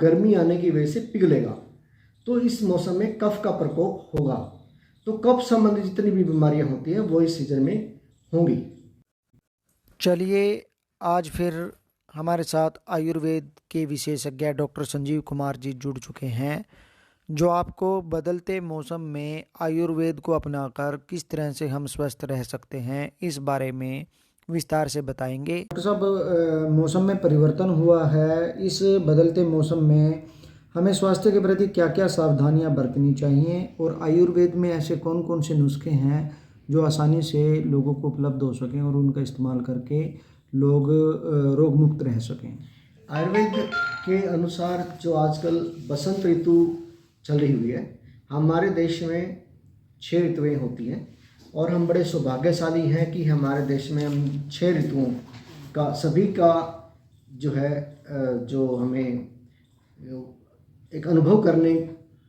गर्मी आने की वजह से पिघलेगा, तो इस मौसम में कफ का प्रकोप होगा। तो कफ संबंधी जितनी भी बीमारियां होती हैं वो इस सीजन में होंगी। चलिए, आज फिर हमारे साथ आयुर्वेद के विशेषज्ञ डॉक्टर संजीव कुमार जी जुड़ चुके हैं, जो आपको बदलते मौसम में आयुर्वेद को अपनाकर किस तरह से हम स्वस्थ रह सकते हैं इस बारे में विस्तार से बताएंगे। डॉक्टर साहब, मौसम में परिवर्तन हुआ है। इस बदलते मौसम में हमें स्वास्थ्य के प्रति क्या क्या सावधानियां बरतनी चाहिए और आयुर्वेद में ऐसे कौन कौन से नुस्खे हैं जो आसानी से लोगों को उपलब्ध हो सकें और उनका इस्तेमाल करके लोग रोग मुक्त रह सकें। आयुर्वेद के अनुसार जो आजकल बसंत ऋतु चल रही हुई है, हमारे देश में 6 ऋतुएं होती हैं और हम बड़े सौभाग्यशाली हैं कि हमारे देश में हम 6 ऋतुओं का सभी का जो है जो हमें एक अनुभव करने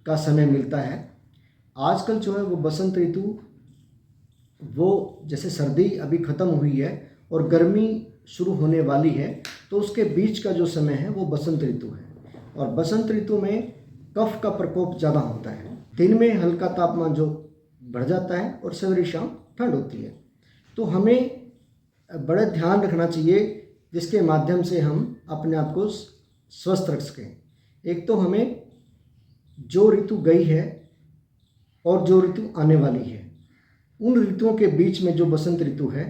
का समय मिलता है। आजकल जो है वो बसंत ऋतु, वो जैसे सर्दी अभी ख़त्म हुई है और गर्मी शुरू होने वाली है, तो उसके बीच का जो समय है वो बसंत ऋतु है। और बसंत ऋतु में कफ का प्रकोप ज़्यादा होता है। दिन में हल्का तापमान जो बढ़ जाता है और सवेरे शाम ठंड होती है। तो हमें बड़े ध्यान रखना चाहिए जिसके माध्यम से हम अपने आप को स्वस्थ रख सकें। एक तो हमें जो ऋतु गई है और जो ऋतु आने वाली है, उन ऋतुओं के बीच में जो बसंत ऋतु है,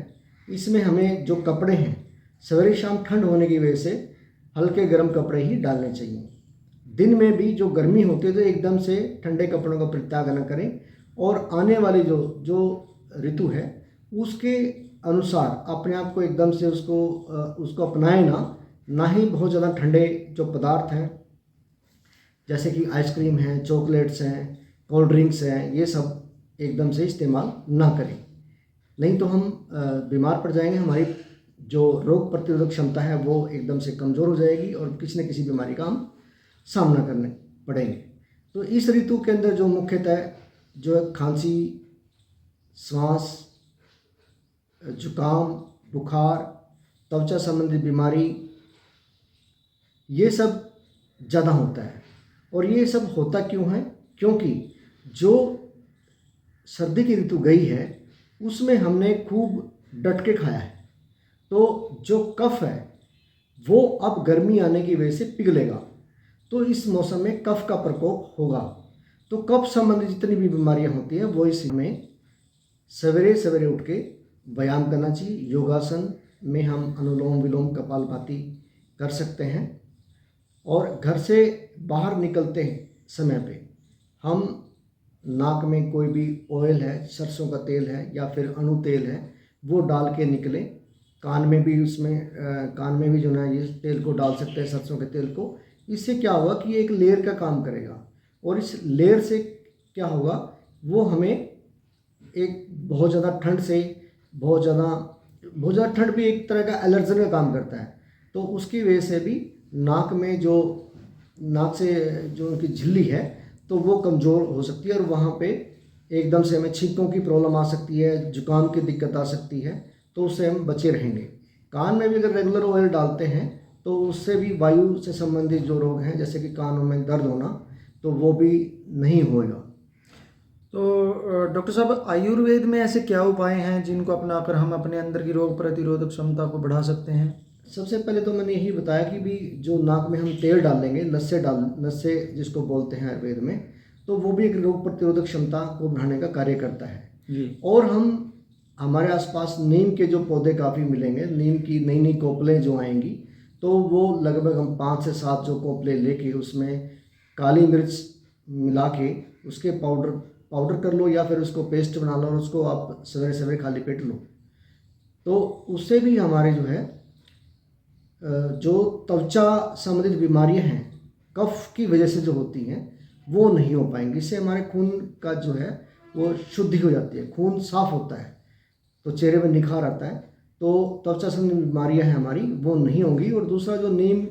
इसमें हमें जो कपड़े हैं, सवेरे शाम ठंड होने की वजह से हल्के गर्म कपड़े ही डालने चाहिए। दिन में भी जो गर्मी होती है तो एकदम से ठंडे कपड़ों का परित्याग न करें और आने वाली जो ऋतु है उसके अनुसार अपने आप को एकदम से उसको अपनाएं ना ही बहुत ज़्यादा ठंडे जो पदार्थ हैं जैसे कि आइसक्रीम हैं, चॉकलेट्स हैं, कोल्ड ड्रिंक्स हैं, ये सब एकदम से इस्तेमाल ना करें, नहीं तो हम बीमार पड़ जाएंगे। हमारी जो रोग प्रतिरोधक क्षमता है वो एकदम से कमज़ोर हो जाएगी और किसी न किसी बीमारी का हम सामना करने पड़ेंगे। तो इस ऋतु के अंदर जो मुख्यतः जो है खांसी, श्वास, जुकाम, बुखार, त्वचा संबंधी बीमारी, ये सब ज़्यादा होता है। और ये सब होता क्यों है? क्योंकि जो सर्दी की ऋतु गई है उसमें हमने खूब डट के खाया है, तो जो कफ है वो अब गर्मी आने की वजह से पिघलेगा, तो इस मौसम में कफ का प्रकोप होगा। तो कफ संबंधी जितनी भी बीमारियां होती हैं वो इसमें सवेरे सवेरे उठ के व्यायाम करना चाहिए। योगासन में हम अनुलोम विलोम कपालभाति कर सकते हैं और घर से बाहर निकलते समय पे हम नाक में कोई भी ऑयल है, सरसों का तेल है या फिर अणु तेल है, वो डाल के निकलें। कान में भी जो है ये तेल को डाल सकते हैं, सरसों के तेल को। इससे क्या होगा कि ये एक लेयर का काम करेगा और इस लेयर से क्या होगा, वो हमें एक बहुत ज़्यादा ठंड से बहुत ज़्यादा ठंड भी एक तरह का एलर्जन का काम करता है, तो उसकी वजह से भी नाक से जो उनकी झिल्ली है तो वो कमज़ोर हो सकती है और वहाँ पे एकदम से हमें छींकों की प्रॉब्लम आ सकती है, जुकाम की दिक्कत आ सकती है, तो उससे हम बचे रहेंगे। कान में भी अगर रेगुलर ऑयल डालते हैं तो उससे भी वायु से संबंधित जो रोग हैं जैसे कि कानों में दर्द होना, तो वो भी नहीं होगा। तो डॉक्टर साहब, आयुर्वेद में ऐसे क्या उपाय हैं जिनको अपनाकर हम अपने अंदर की रोग प्रतिरोधक क्षमता को बढ़ा सकते हैं? सबसे पहले तो मैंने यही बताया कि भी जो नाक में हम तेल डालेंगे, नस्से जिसको बोलते हैं आयुर्वेद में, तो वो भी एक रोग प्रतिरोधक क्षमता को बढ़ाने का कार्य करता है जी। और हमारे आसपास नीम के जो पौधे काफ़ी मिलेंगे, नीम की नई नई कोपलें जो आएंगी, तो वो लगभग हम 5 से 7 जो कोपलें लेके उसमें काली मिर्च मिला के उसके पाउडर कर लो या फिर उसको पेस्ट बना लो और उसको आप सवेरे सवेरे खाली पेट लो, तो उससे भी हमारे जो है जो त्वचा संबंधित बीमारियां हैं कफ की वजह से जो होती हैं वो नहीं हो पाएंगी। इससे हमारे खून का जो है वो शुद्धि हो जाती है, खून साफ होता है, तो चेहरे में निखार आता है, तो त्वचा संबंधी बीमारियां हैं हमारी वो नहीं होंगी। और दूसरा जो नीम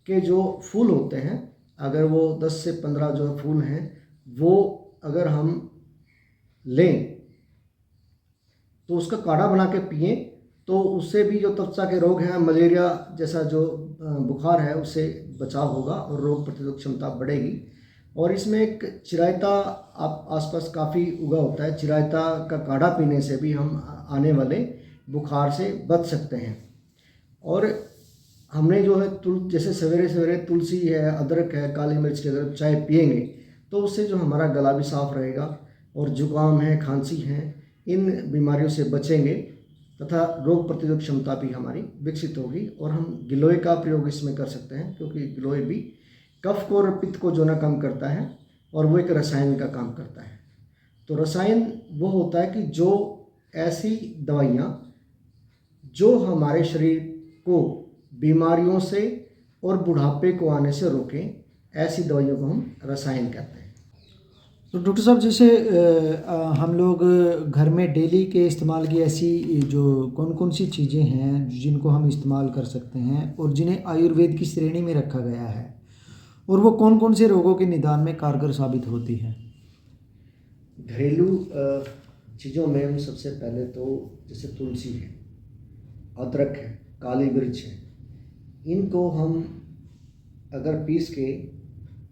के जो फूल होते हैं, अगर वो 10 से 15 जो फूल हैं वो अगर हम लें तो उसका काढ़ा बना के पिएं, तो उससे भी जो त्वचा के रोग हैं, मलेरिया जैसा जो बुखार है उससे बचाव होगा और रोग प्रतिरोधक क्षमता बढ़ेगी। और इसमें एक चिरायता आप आसपास काफ़ी उगा होता है, चिरायता का काढ़ा पीने से भी हम आने वाले बुखार से बच सकते हैं। और हमने जो है जैसे सवेरे सवेरे तुलसी है, अदरक है, काली मिर्च की अगर चाय पिएंगे तो उससे जो हमारा गला भी साफ रहेगा और जुकाम है, खांसी है, इन बीमारियों से बचेंगे तथा रोग प्रतिरोधक क्षमता भी हमारी विकसित होगी। और हम गिलोय का प्रयोग इसमें कर सकते हैं, क्योंकि गिलोय भी कफ को और पित्त को जो ना कम करता है और वो एक रसायन का काम करता है। तो रसायन वो होता है कि जो ऐसी दवाइयाँ जो हमारे शरीर को बीमारियों से और बुढ़ापे को आने से रोकें, ऐसी दवाइयों को हम रसायन कहते हैं। तो डॉक्टर साहब, जैसे हम लोग घर में डेली के इस्तेमाल की ऐसी जो कौन कौन सी चीज़ें हैं जिनको हम इस्तेमाल कर सकते हैं और जिन्हें आयुर्वेद की श्रेणी में रखा गया है, और वो कौन कौन से रोगों के निदान में कारगर साबित होती हैं? घरेलू चीज़ों में हम सबसे पहले तो जैसे तुलसी है, अदरक है, काली मिर्च है, इनको हम अगर पीस के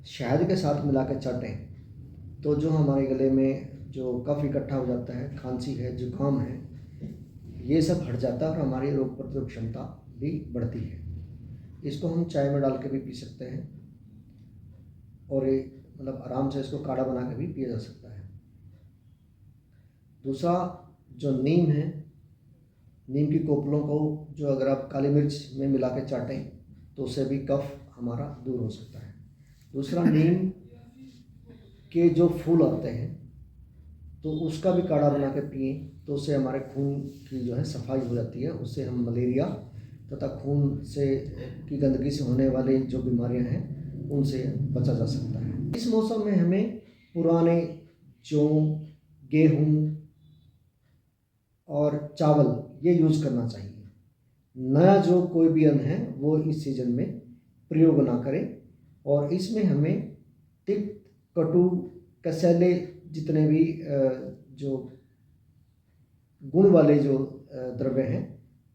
शहद के साथ मिला के चाटें तो जो हमारे गले में जो कफ इकट्ठा हो जाता है, खांसी है, जुकाम है, ये सब हट जाता है और हमारी रोग प्रतिरोधक क्षमता भी बढ़ती है। इसको हम चाय में डाल के भी पी सकते हैं और ये मतलब आराम से इसको काढ़ा बना के भी पिया जा सकता है। दूसरा जो नीम है, नीम की कोपलों को जो अगर आप काली मिर्च में मिला के चाटें तो उससे भी कफ हमारा दूर हो सकता है। दूसरा, नीम के जो फूल आते हैं तो उसका भी काढ़ा बना के पिए तो उससे हमारे खून की जो है सफाई हो जाती है। उससे हम मलेरिया तथा खून से की गंदगी से होने वाली जो बीमारियां हैं उनसे बचा जा सकता है। इस मौसम में हमें पुराने जौ, गेहूँ और चावल ये यूज़ करना चाहिए। नया जो कोई भी अन्न है वो इस सीज़न में प्रयोग ना करें। और इसमें हमें तिक्त, कटु, कसैले जितने भी जो गुण वाले जो द्रव्य हैं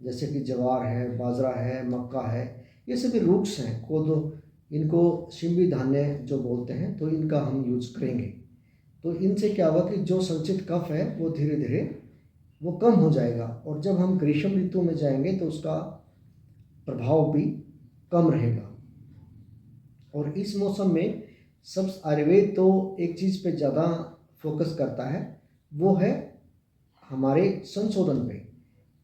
जैसे कि ज्वार है, बाजरा है, मक्का है, ये सभी रूट्स हैं, कोदो, इनको शिंबी धान्य जो बोलते हैं, तो इनका हम यूज़ करेंगे। तो इनसे क्या होगा कि जो संचित कफ है वो धीरे धीरे वो कम हो जाएगा और जब हम ग्रीष्म ऋतु में जाएंगे तो उसका प्रभाव भी कम रहेगा। और इस मौसम में सब आयुर्वेद तो एक चीज़ पे ज़्यादा फोकस करता है, वो है हमारे संशोधन पे।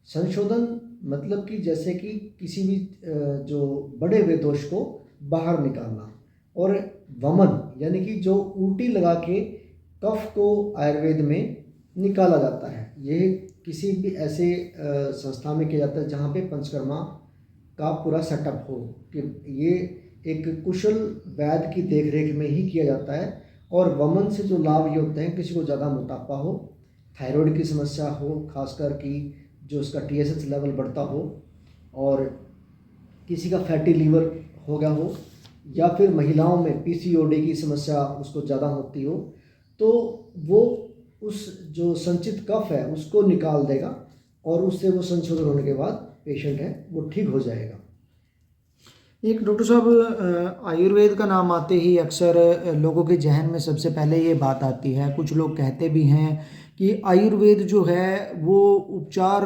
संशोधन मतलब कि जैसे कि किसी भी जो बड़े हुए दोष को बाहर निकालना, और वमन यानी कि जो उल्टी लगा के कफ को आयुर्वेद में निकाला जाता है। ये किसी भी ऐसे संस्था में किया जाता है जहाँ पे पंचकर्मा का पूरा सेटअप हो, कि ये एक कुशल वैद्य की देखरेख में ही किया जाता है। और वमन से जो लाभ ये होते हैं, किसी को ज़्यादा मोटापा हो, थायराइड की समस्या हो, खासकर कि जो उसका TSH लेवल बढ़ता हो, और किसी का फैटी लीवर हो गया हो, या फिर महिलाओं में PCOD की समस्या उसको ज़्यादा होती हो, तो वो उस जो संचित कफ है उसको निकाल देगा और उससे वो संशोधन होने के बाद पेशेंट है वो ठीक हो जाएगा। एक डॉक्टर साहब, आयुर्वेद का नाम आते ही अक्सर लोगों के जहन में सबसे पहले ये बात आती है, कुछ लोग कहते भी हैं कि आयुर्वेद जो है वो उपचार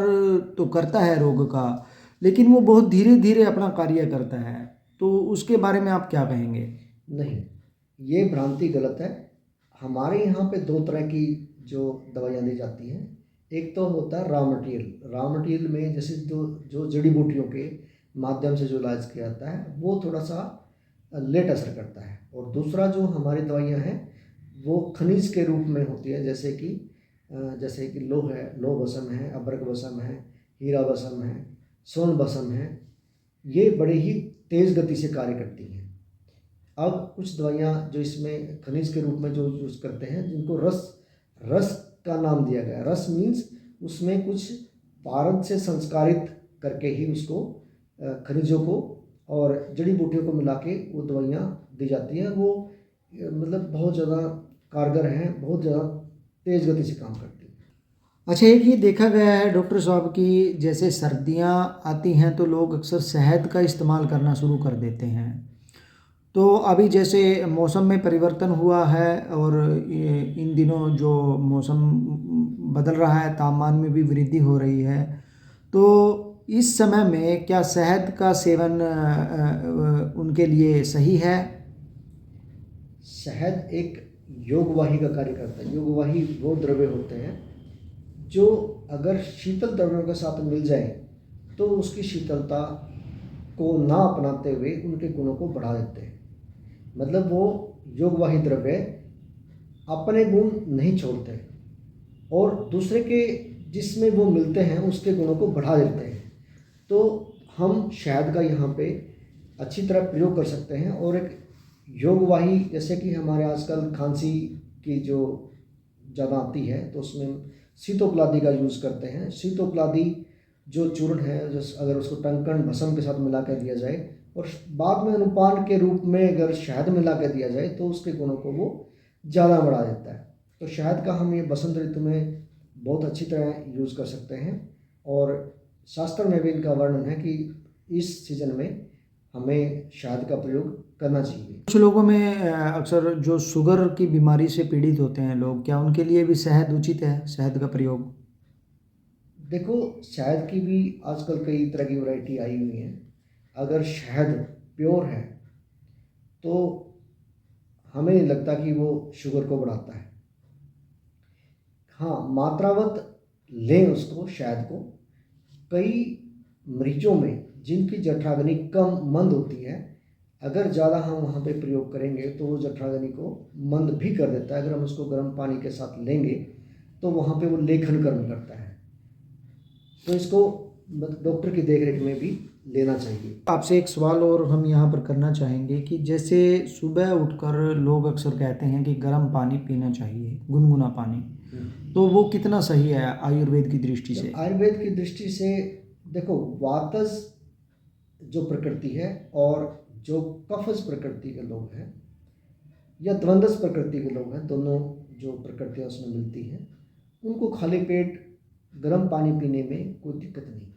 तो करता है रोग का, लेकिन वो बहुत धीरे धीरे अपना कार्य करता है, तो उसके बारे में आप क्या कहेंगे? नहीं, ये भ्रांति गलत है। हमारे यहाँ पे दो तरह की जो दवाइयाँ दी जाती हैं, एक तो होता है रॉ मटेरियल में जैसे जो जड़ी बूटियों के माध्यम से जो इलाज किया जाता है वो थोड़ा सा लेट असर करता है, और दूसरा जो हमारी दवाइयाँ हैं वो खनिज के रूप में होती है, जैसे कि लोह भस्म है, अभ्रक भस्म है, हीरा भस्म है, स्वर्ण भस्म है। ये बड़े ही तेज़ गति से कार्य करती हैं। अब कुछ दवाइयाँ जो इसमें खनिज के रूप में जो यूज़ करते हैं, जिनको रस का नाम दिया गया। रस मीन्स उसमें कुछ पारद से संस्कारित करके ही उसको खनिजों को और जड़ी बूटियों को मिला के वो दवाइयाँ दी जाती हैं। वो मतलब बहुत ज़्यादा कारगर हैं, बहुत ज़्यादा तेज़ गति से काम करती हैं। अच्छा, एक ये देखा गया है डॉक्टर साहब कि जैसे सर्दियाँ आती हैं तो लोग अक्सर शहद का इस्तेमाल करना शुरू कर देते हैं। तो अभी जैसे मौसम में परिवर्तन हुआ है और इन दिनों जो मौसम बदल रहा है, तापमान में भी वृद्धि हो रही है। तो इस समय में क्या शहद का सेवन उनके लिए सही है? शहद एक योगवाही का कार्य करता है। योगवाही वो द्रव्य होते हैं जो अगर शीतल द्रव्यों के साथ मिल जाए तो उसकी शीतलता को ना अपनाते हुए उनके गुणों को बढ़ा देते हैं। मतलब वो योगवाही द्रव्य अपने गुण नहीं छोड़ते और दूसरे के जिसमें वो मिलते हैं उसके गुणों को बढ़ा देते हैं। तो हम शहद का यहाँ पे अच्छी तरह प्रयोग कर सकते हैं और एक योगवाही, जैसे कि हमारे आजकल खांसी की जो ज़्यादा आती है तो उसमें शीतोपलादी का यूज़ करते हैं। शीतोपलादी जो चूर्ण है, जो अगर उसको टंकण भस्म के साथ मिला कर दिया जाए और बाद में अनुपान के रूप में अगर शहद मिला कर दिया जाए तो उसके गुणों को वो ज़्यादा बढ़ा देता है। तो शहद का हम ये बसंत ऋतु में बहुत अच्छी तरह यूज़ कर सकते हैं और शास्त्र में भी इनका वर्णन है कि इस सीजन में हमें शहद का प्रयोग करना चाहिए। कुछ लोगों में अक्सर जो शुगर की बीमारी से पीड़ित होते हैं लोग, क्या उनके लिए भी शहद उचित है, शहद का प्रयोग? देखो, शहद की भी आजकल कई तरह की वैरायटी आई हुई है। अगर शहद प्योर है तो हमें नहीं लगता कि वो शुगर को बढ़ाता है। हाँ, मात्रावत लें उसको, शहद को। कई मरीजों में जिनकी जठराग्नि कम मंद होती है, अगर ज़्यादा हम वहाँ पे प्रयोग करेंगे तो वो जठराग्नि को मंद भी कर देता है। अगर हम उसको गर्म पानी के साथ लेंगे तो वहाँ पे वो लेखन कर्म करता है। तो इसको डॉक्टर की देखरेख में भी लेना चाहिए। आपसे एक सवाल और हम यहाँ पर करना चाहेंगे कि जैसे सुबह उठकर लोग अक्सर कहते हैं कि गर्म पानी पीना चाहिए, गुनगुना पानी, तो वो कितना सही है आयुर्वेद की दृष्टि से? आयुर्वेद की दृष्टि से देखो, वातज जो प्रकृति है और जो कफज प्रकृति के लोग हैं या द्वंद्वस प्रकृति के लोग हैं, दोनों जो प्रकृतियाँ उसमें मिलती हैं, उनको खाली पेट गर्म पानी पीने में कोई दिक्कत नहीं है।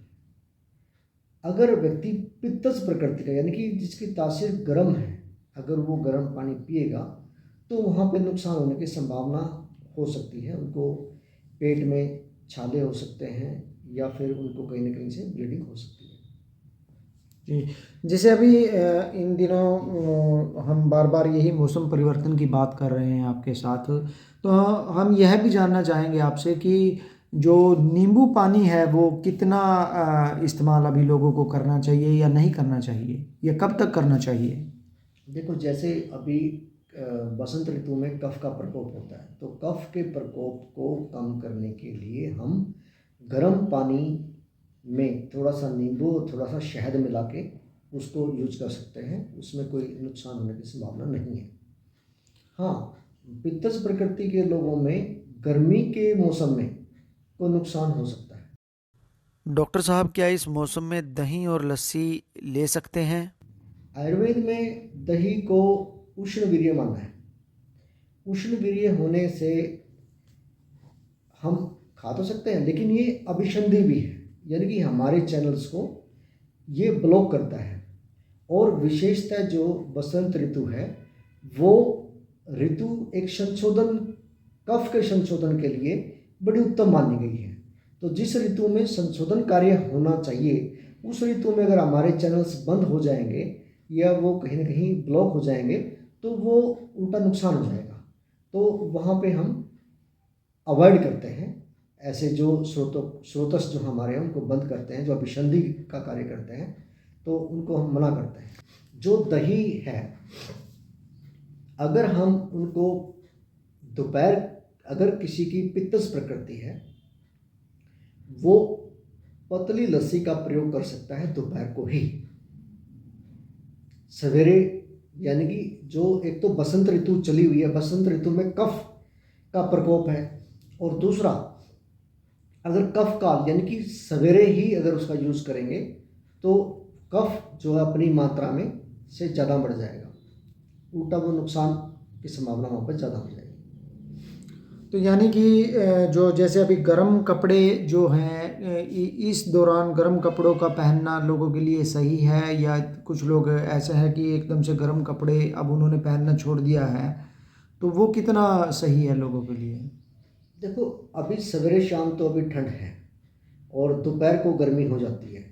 अगर व्यक्ति पित्तज प्रकृति का, यानी कि जिसकी तासीर गर्म है, अगर वो गर्म पानी पिएगा तो वहाँ पे नुकसान होने की संभावना हो सकती है। उनको पेट में छाले हो सकते हैं या फिर उनको कहीं ना कहीं से ब्लीडिंग हो सकती है। जी, जैसे अभी इन दिनों हम बार बार यही मौसम परिवर्तन की बात कर रहे हैं आपके साथ, तो हम यह भी जानना चाहेंगे आपसे कि जो नींबू पानी है वो कितना इस्तेमाल अभी लोगों को करना चाहिए या नहीं करना चाहिए, या कब तक करना चाहिए? देखो, जैसे अभी बसंत ऋतु में कफ का प्रकोप होता है, तो कफ के प्रकोप को कम करने के लिए हम गर्म पानी में थोड़ा सा नींबू और थोड़ा सा शहद मिला के उसको यूज कर सकते हैं। उसमें कोई नुकसान होने की संभावना नहीं है। हाँ, पित्तज प्रकृति के लोगों में गर्मी के मौसम में कोई नुकसान हो सकता है। डॉक्टर साहब, क्या इस मौसम में दही और लस्सी ले सकते हैं? आयुर्वेद में दही को उष्णवीर्य माना है। उष्णवीर्य होने से हम खा तो सकते हैं, लेकिन ये अभिसंधि भी है, यानी कि हमारे चैनल्स को ये ब्लॉक करता है। और विशेषतः जो बसंत ऋतु है वो ऋतु एक संशोधन, कफ के संशोधन के लिए बड़ी उत्तम मानी गई है। तो जिस ऋतु में संशोधन कार्य होना चाहिए, उस ऋतु में अगर हमारे चैनल्स बंद हो जाएंगे या वो कहीं ना कहीं ब्लॉक हो जाएंगे तो वो उल्टा नुकसान हो जाएगा। तो वहाँ पे हम अवॉइड करते हैं, ऐसे जो स्रोतस जो हमारे हैं उनको बंद करते हैं, जो अभिसंधि का कार्य करते हैं, तो उनको हम मना करते हैं। जो दही है, अगर हम उनको दोपहर, अगर किसी की पित्तज प्रकृति है, वो पतली लस्सी का प्रयोग कर सकता है दोपहर को ही। सवेरे, यानी कि जो एक तो बसंत ऋतु चली हुई है, बसंत ऋतु में कफ का प्रकोप है, और दूसरा अगर कफ काल यानी कि सवेरे ही अगर उसका यूज़ करेंगे तो कफ जो है अपनी मात्रा में से ज़्यादा बढ़ जाएगा, उल्टा वो नुकसान की संभावना वहाँ पर ज़्यादा हो जाएगी। तो यानी कि जो जैसे अभी गर्म कपड़े जो हैं इस दौरान गर्म कपड़ों का पहनना लोगों के लिए सही है, या कुछ लोग ऐसे हैं कि एकदम से गर्म कपड़े अब उन्होंने पहनना छोड़ दिया है, तो वो कितना सही है लोगों के लिए? देखो, अभी सवेरे शाम तो अभी ठंड है और दोपहर को गर्मी हो जाती है,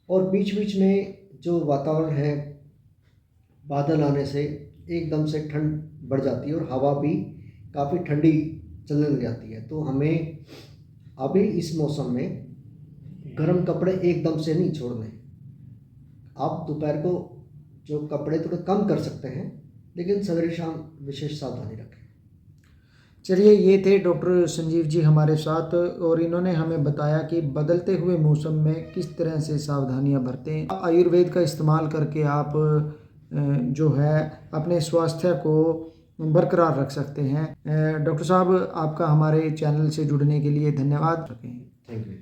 और बीच बीच में जो वातावरण है, बादल आने से एकदम से ठंड बढ़ जाती है और हवा भी काफ़ी ठंडी चलने लग जाती है। तो हमें अभी इस मौसम में गर्म कपड़े एकदम से नहीं छोड़ने। आप दोपहर को जो कपड़े थोड़े कम कर सकते हैं, लेकिन सवेरे शाम विशेष सावधानी रखें। चलिए, ये थे डॉक्टर संजीव जी हमारे साथ, और इन्होंने हमें बताया कि बदलते हुए मौसम में किस तरह से सावधानियां बरतें। आयुर्वेद का इस्तेमाल करके आप जो है अपने स्वास्थ्य को बरकरार रख सकते हैं। डॉक्टर साहब, आपका हमारे चैनल से जुड़ने के लिए धन्यवाद। Thank you.